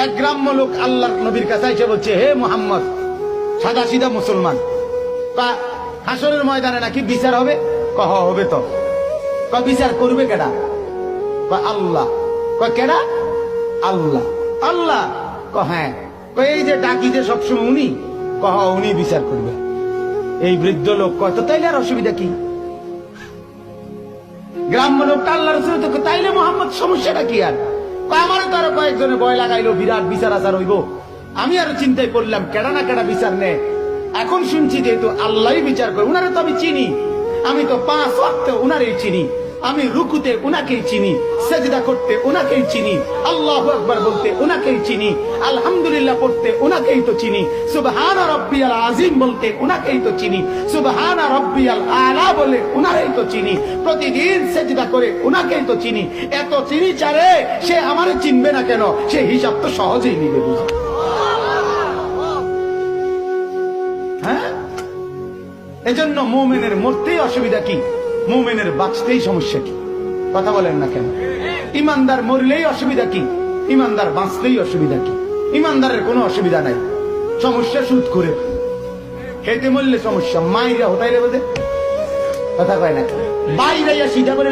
এক গ্রাম্য লোক আল্লাহর নবীর কাছে এসে বলছে, হে মুহাম্মদ, সাদা সিধা মুসলমান, হাসরের ময়দানে নাকি বিচার হবে? হবে তো। বিচার করবে কেডা? আল্লাহ। কেডা? আল্লাহ। আল্লাহ? হ্যাঁ। এই যে ডাকি যে সবসময় উনি, উনি বিচার করবে। এই বৃদ্ধ লোক কয়, তো তাইলে আর অসুবিধা কি? গ্রাম্য লোকটা আল্লাহ রসুল তো, তাইলে মোহাম্মদ সমস্যাটা কি? আর আমারও তো আরো কয়েকজনে ভয় লাগাইলো, বিরাট বিচার আচার হইব। আমি আরো চিন্তায় করলাম কেডা না কেডা বিচার নেয়। এখন শুনছি যেহেতু আল্লাহই বিচার করে, উনারে তো আমি চিনি, আমি তো 5 ওয়াক্ত উনারেই চিনি, আমি রুকুতে উনাকেই চিনি, সেজদা করতে উনাকেই চিনি, আল্লাহু আকবার বলতে উনাকেই চিনি, আলহামদুলিল্লাহ পড়তে উনাকেই তো চিনি, সুবহানা রাব্বিয়াল আযীম বলতে উনাকেই তো চিনি, সুবহানা রাব্বিয়াল আলা বলে উনারই তো চিনি, প্রতিদিন সেজদা করে উনাকেই তো চিনি। এত চিনি চারে, সে আমারে চিনবে না কেন? সে হিসাব তো সহজেই নিবে। বুঝা? হ্যাঁ, এজন্য মুমিনের মরতেই অসুবিধা কি? মুমিনের বাঁচতেই সমস্যা কি? কথা বলেন না কেন? ইমানদার মরলেই অসুবিধা কি? ইমানদার বাঁচলেই অসুবিধা কি? ইমানদারের কোনো অসুবিধা নাই। সমস্যা সুদ করে খেতে মরলে সমস্যা, মাইরা হোটাইলে বোধে কথা কয় না, বাইরে সিধা করে